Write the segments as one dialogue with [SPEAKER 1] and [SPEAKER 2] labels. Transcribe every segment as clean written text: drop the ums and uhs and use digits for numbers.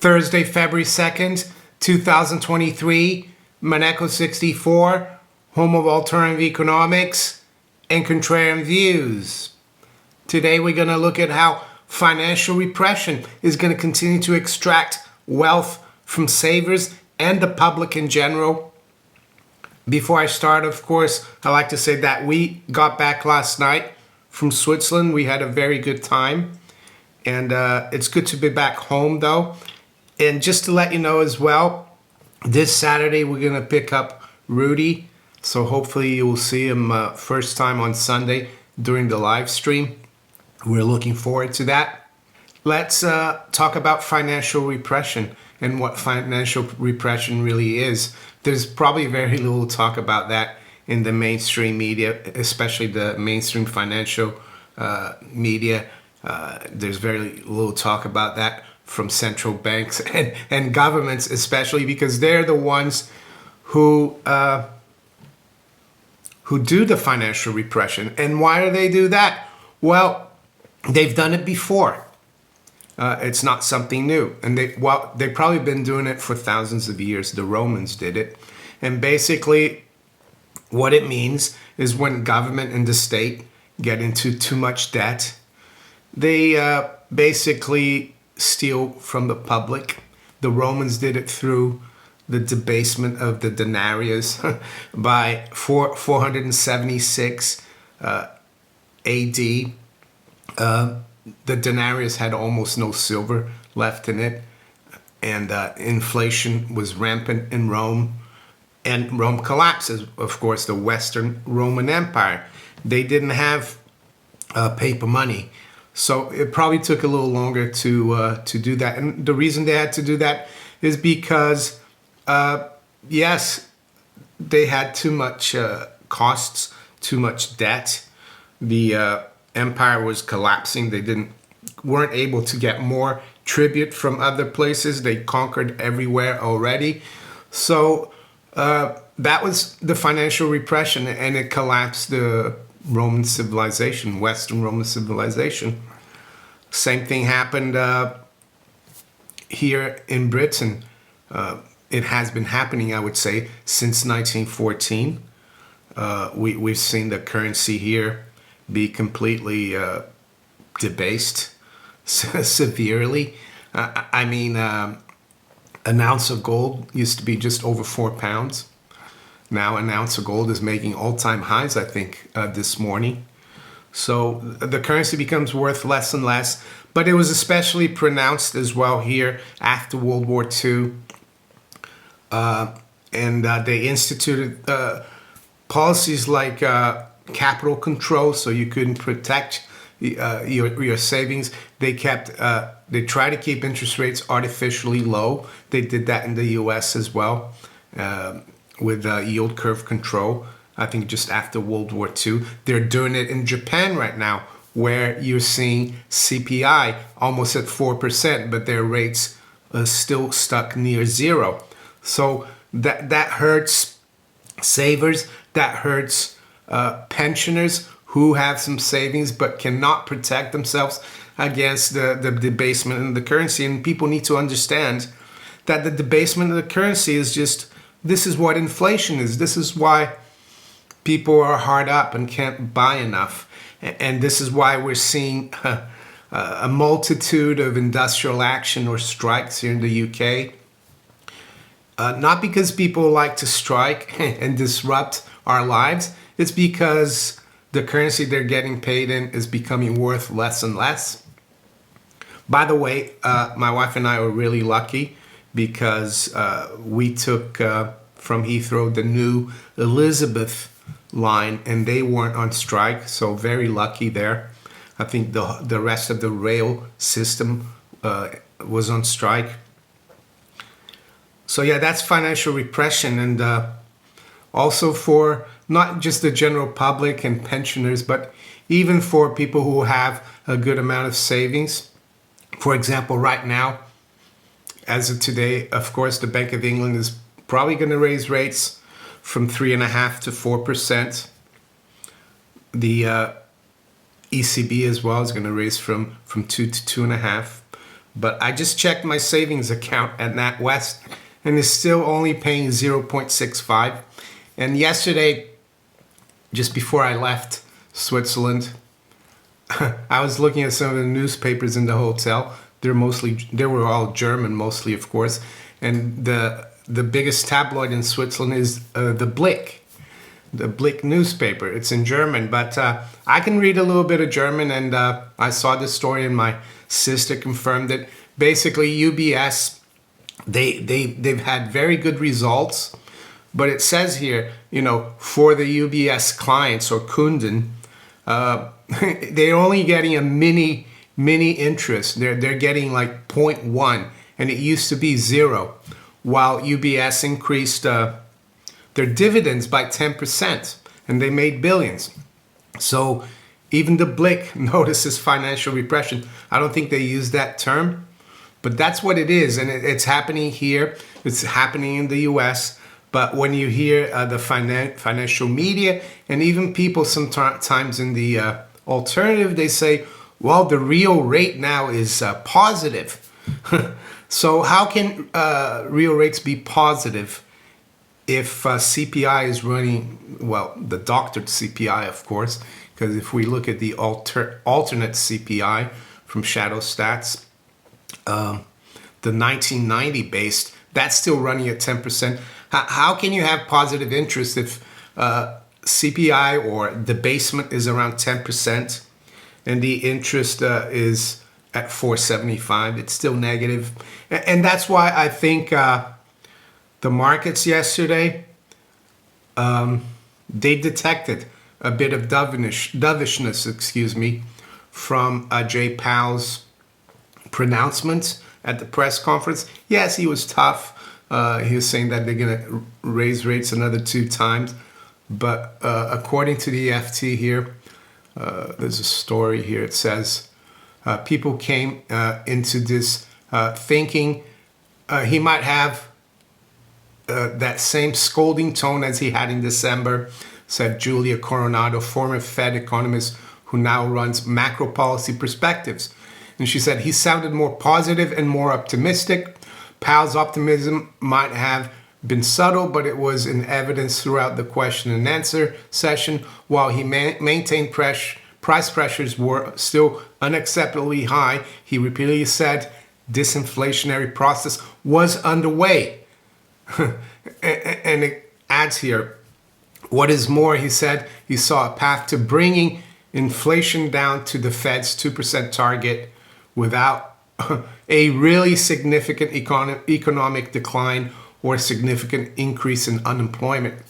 [SPEAKER 1] Thursday, February 2nd, 2023, Maneco 64, home of alternative economics and contrarian views. Today we're going to look at how financial repression is going to continue to extract wealth from savers and the public in general. Before I start, of course, I like to say that we got back last night from Switzerland. We had a very good time, and it's good to be back home though. And just to let you know as well, this Saturday we're going to pick up Rudy, so hopefully you will see him first time on Sunday during the live stream. We're looking forward to that. Let's talk about financial repression and what financial repression really is. There's probably very little talk about that in the mainstream media, especially the mainstream financial media. There's very little talk about that from central banks and governments, especially because they're the ones who do the financial repression. And why do they do that? Well, they've done it before. It's not something new. And they've probably been doing it for thousands of years. The Romans did it. And basically what it means is when government and the state get into too much debt, they basically steal from the public. The Romans did it through the debasement of the denarius by 476 AD. The denarius had almost no silver left in it, and inflation was rampant in Rome, and Rome collapses. Of course, the Western Roman Empire, they didn't have paper money, so it probably took a little longer to do that. And the reason they had to do that is because, yes, they had too much costs, too much debt. The empire was collapsing. They weren't able to get more tribute from other places. They conquered everywhere already. So that was the financial repression, and it collapsed the Roman civilization, Western Roman civilization. Same thing happened here in Britain. It has been happening, I would say, since 1914. We've seen the currency here be completely debased severely. I mean, an ounce of gold used to be just over £4. Now an ounce of gold is making all-time highs, I think, this morning. So the currency becomes worth less and less. But it was especially pronounced as well here after World War II. And they instituted policies like capital control, so you couldn't protect your savings. They try to keep interest rates artificially low. They did that in the US as well, with yield curve control, I think just after World War II. They're doing it in Japan right now, where you're seeing CPI almost at 4%, but their rates are still stuck near zero. So that hurts savers, that hurts pensioners who have some savings but cannot protect themselves against the debasement in the currency. And people need to understand that the debasement of the currency is this is what inflation is. This is why people are hard up and can't buy enough. And this is why we're seeing a multitude of industrial action or strikes here in the UK. Not because people like to strike and disrupt our lives. It's because the currency they're getting paid in is becoming worth less and less. By the way, my wife and I were really lucky because we took from Heathrow the new Elizabeth line, and they weren't on strike, so very lucky there. I think the rest of the rail system was on strike. So yeah, that's financial repression, and also for not just the general public and pensioners, but even for people who have a good amount of savings. For example, right now, as of today, of course, the Bank of England is probably going to raise rates from 3.5% to 4%. The ECB as well is going to raise from 2 to 2.5. But I just checked my savings account at NatWest, and it's still only paying 0.65. And yesterday, just before I left Switzerland, I was looking at some of the newspapers in the hotel. They were all German, mostly, of course. And the biggest tabloid in Switzerland is the Blick newspaper. It's in German, but I can read a little bit of German, and I saw this story, and my sister confirmed it. Basically, UBS, they've had very good results, but it says here, for the UBS clients or Kunden, they're only getting a mini interest. They're getting like 0.1, and it used to be 0, while UBS increased their dividends by 10%, and they made billions. So even the Blick notices financial repression. I don't think they use that term, but that's what it is, and it's happening here. It's happening in the US. But when you hear the financial media and even people sometimes in the alternative, they say, well, the real rate now is positive. So how can real rates be positive if CPI is running, well, the doctored CPI, of course, because if we look at the alternate CPI from Shadow Stats, the 1990 based, that's still running at 10%. How can you have positive interest if CPI or debasement is around 10% and the interest is at 475? It's still negative. And that's why I think the markets yesterday, they detected a bit of dovishness, from Jay Powell's pronouncements at the press conference. Yes, he was tough. He was saying that they're going to raise rates another 2 times. But according to the FT here, there's a story here. It says people came into this thinking he might have that same scolding tone as he had in December, said Julia Coronado, former Fed economist who now runs Macro Policy Perspectives. And she said he sounded more positive and more optimistic. Powell's optimism might have been subtle, but it was in evidence throughout the question and answer session. While he maintained price pressures were still unacceptably high, he repeatedly said disinflationary process was underway. And it adds here, what is more, he said he saw a path to bringing inflation down to the Fed's 2% target without a really significant economic decline or a significant increase in unemployment.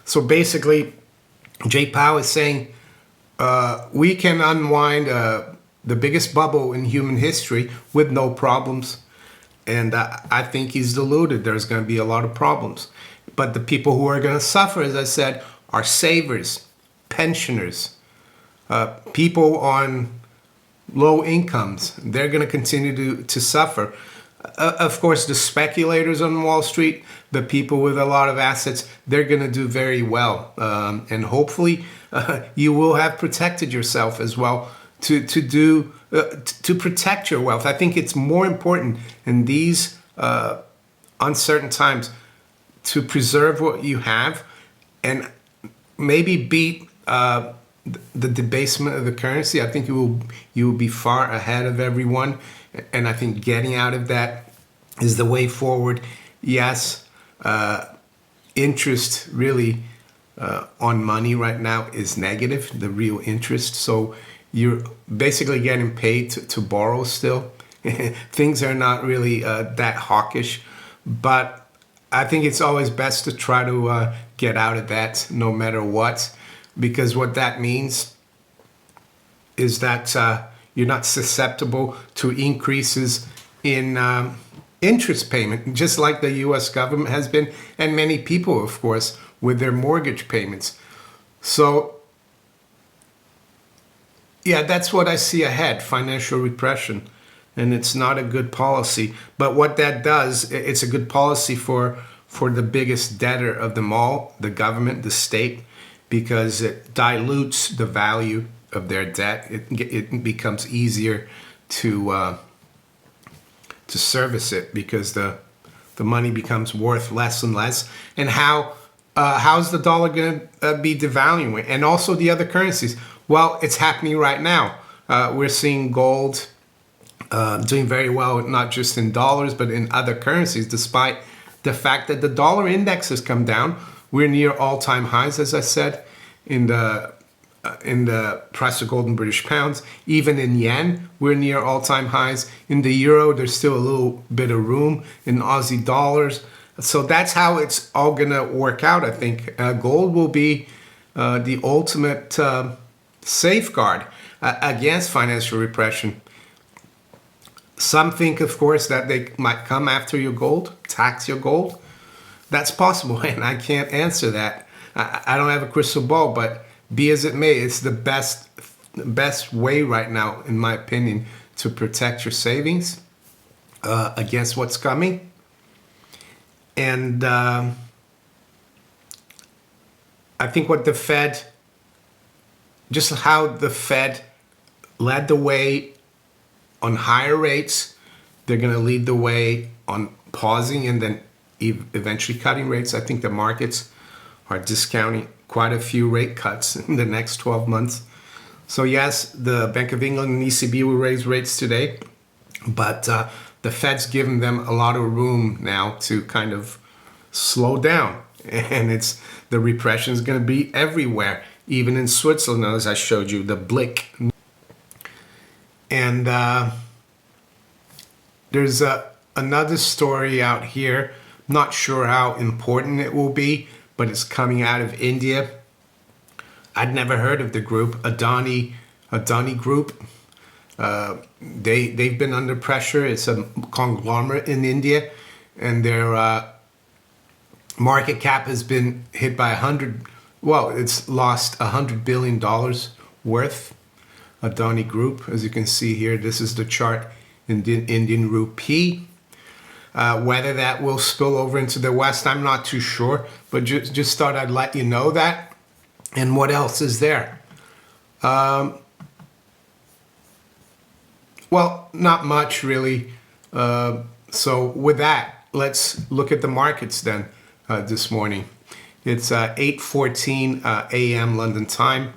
[SPEAKER 1] So basically, Jay Powell is saying we can unwind the biggest bubble in human history with no problems. And I think he's deluded. There's going to be a lot of problems. But the people who are going to suffer, as I said, are savers, pensioners, people on low incomes. They're going to continue to suffer. Of course, the speculators on Wall Street, the people with a lot of assets, they're going to do very well. And hopefully you will have protected yourself as well to protect your wealth. I think it's more important in these uncertain times to preserve what you have and maybe beat the debasement of the currency. I think you will be far ahead of everyone, and I think getting out of that is the way forward. Yes, interest really on money right now is negative, the real interest. So you're basically getting paid to borrow still. Things are not really that hawkish, but I think it's always best to try to get out of that no matter what, because what that means is that you're not susceptible to increases in interest payment, just like the US government has been, and many people, of course, with their mortgage payments. So yeah, that's what I see ahead, financial repression. And it's not a good policy. But what that does, it's a good policy for the biggest debtor of them all, the government, the state, because it dilutes the value of their debt. It becomes easier to to service it, because the money becomes worth less and less. And how's the dollar going to be devaluing? And also the other currencies. Well, it's happening right now. We're seeing gold doing very well, not just in dollars, but in other currencies, despite the fact that the dollar index has come down. We're near all-time highs, as I said, in the price of gold and British pounds. Even in yen, we're near all-time highs. In the euro, there's still a little bit of room. In Aussie dollars. So that's how it's all gonna work out, I think. Gold will be the ultimate safeguard against financial repression. Some think, of course, that they might come after your gold, tax your gold. That's possible, and I can't answer that. I don't have a crystal ball, but be as it may, it's the best way right now, in my opinion, to protect your savings against what's coming. And I think what the Fed, just how the Fed led the way on higher rates, they're going to lead the way on pausing and then eventually cutting rates. I think the markets are discounting quite a few rate cuts in the next 12 months. So yes, the Bank of England and ECB will raise rates today, but the Fed's given them a lot of room now to kind of slow down. And the repression is going to be everywhere, even in Switzerland, as I showed you, the Blick. And there's another story out here. Not sure how important it will be, but it's coming out of India. I'd never heard of the group, Adani Group. They've been under pressure. It's a conglomerate in India, and their market cap has been hit by it's lost $100 billion worth. Adani Group, as you can see here, this is the chart in the Indian rupee. Whether that will spill over into the West, I'm not too sure, but just thought I'd let you know that. And what else is there? Well, not much really. So with that, let's look at the markets then this morning. It's 8:14 a.m. London time.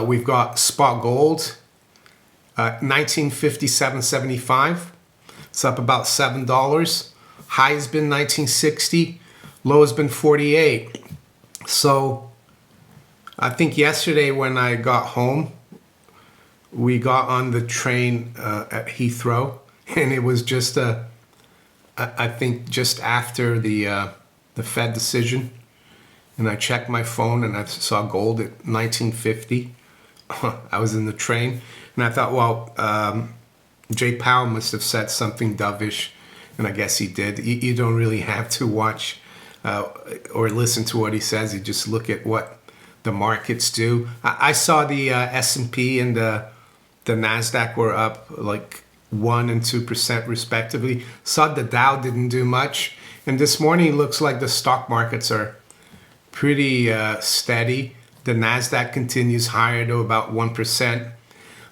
[SPEAKER 1] We've got spot gold, 1957.75. It's up about $7. High's been 1960, low's been 48. So I think yesterday when I got home, we got on the train at Heathrow, and it was just I think just after the Fed decision, and I checked my phone and I saw gold at 1950. I was in the train, and I thought, well, Jay Powell must have said something dovish, and I guess he did. You don't really have to watch or listen to what he says. You just look at what the markets do. I saw the S&P and the NASDAQ were up like 1% and 2% respectively. Saw the Dow didn't do much. And this morning it looks like the stock markets are pretty steady. The NASDAQ continues higher to about 1%.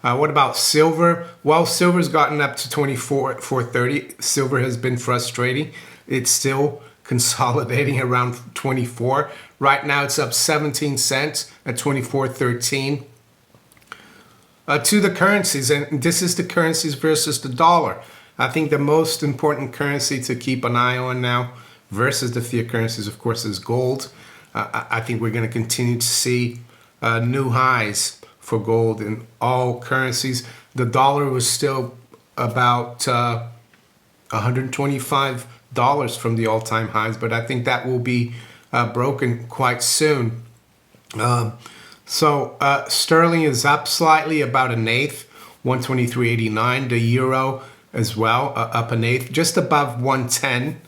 [SPEAKER 1] What about silver? Well, silver's gotten up to 24.430. Silver has been frustrating. It's still consolidating around 24. Right now it's up 17 cents at 24.13. To the currencies, and this is the currencies versus the dollar. I think the most important currency to keep an eye on now versus the fiat currencies, of course, is gold. I think we're going to continue to see new highs for gold in all currencies. The dollar was still about $125 from the all-time highs, but I think that will be broken quite soon. So sterling is up slightly, about an eighth, 123.89. The euro as well, up an eighth, just above 110.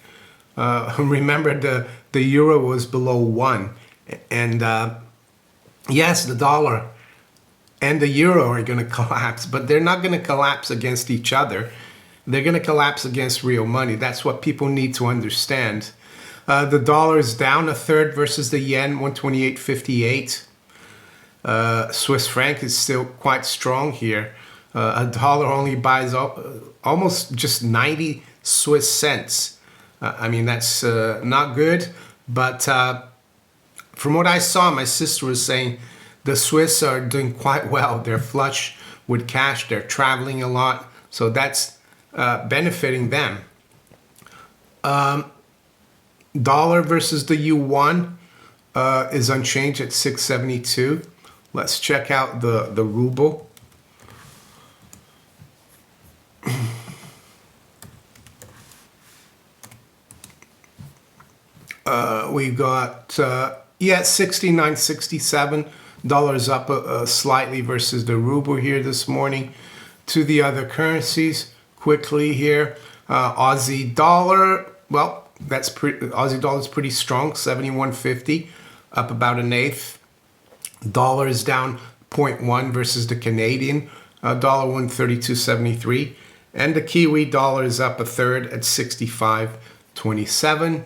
[SPEAKER 1] Remember, the euro was below 1. And yes, the dollar and the euro are going to collapse, but they're not going to collapse against each other. They're going to collapse against real money. That's what people need to understand. The dollar is down a third versus the yen, 128.58. Swiss franc is still quite strong here. A dollar only buys almost just 90 Swiss cents. I mean, that's not good, but from what I saw, my sister was saying the Swiss are doing quite well. They're flush with cash. They're traveling a lot. So that's benefiting them. Dollar versus the yuan is unchanged at 672. Let's check out the ruble. We got 69.67 dollars up slightly versus the ruble here this morning. To the other currencies quickly here, Aussie dollar, well, that's Aussie dollar is pretty strong, 71.50, up about an eighth. Dollar is down 0.1 versus the Canadian dollar, 132.73, and the Kiwi dollar is up a third at 65.27.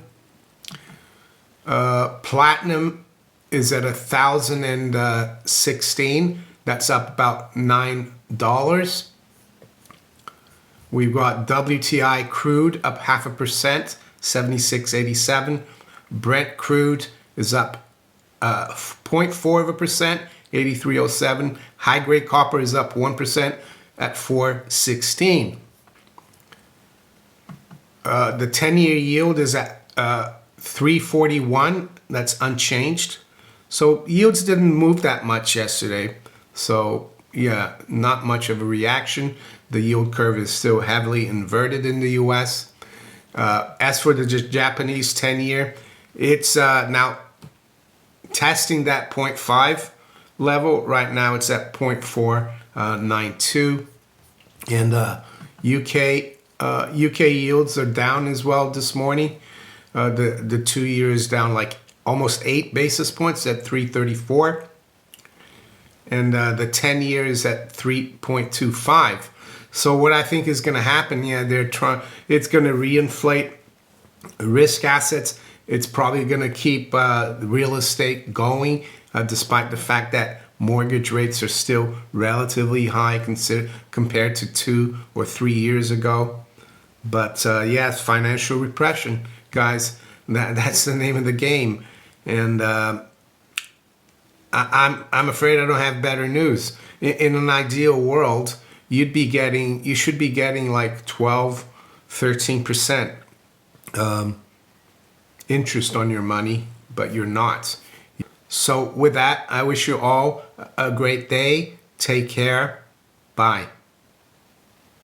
[SPEAKER 1] Platinum is at 1,016. That's up about $9. We've got WTI crude up 0.5%, 76.87. Brent crude is up 0.4%, 83.07. High grade copper is up 1% at 4.16. The 10-year yield is at 3.41. That's unchanged. So yields didn't move that much yesterday. So yeah, not much of a reaction. The yield curve is still heavily inverted in the US. As for the Japanese 10-year, it's now testing that 0.5 level. Right now it's at 0.492. And UK yields are down as well this morning. The 2-year is down like almost 8 basis points at 3.34. And the 10-year is at 3.25. So what I think is going to happen, it's going to reinflate risk assets. It's probably going to keep real estate going, despite the fact that mortgage rates are still relatively high compared to 2 or 3 years ago. But yeah, it's financial repression, guys. That's the name of the game. And I'm afraid I don't have better news. In an ideal world, you should be getting like 12-13% interest on your money, but you're not. So with that, I wish you all a great day. Take care. Bye.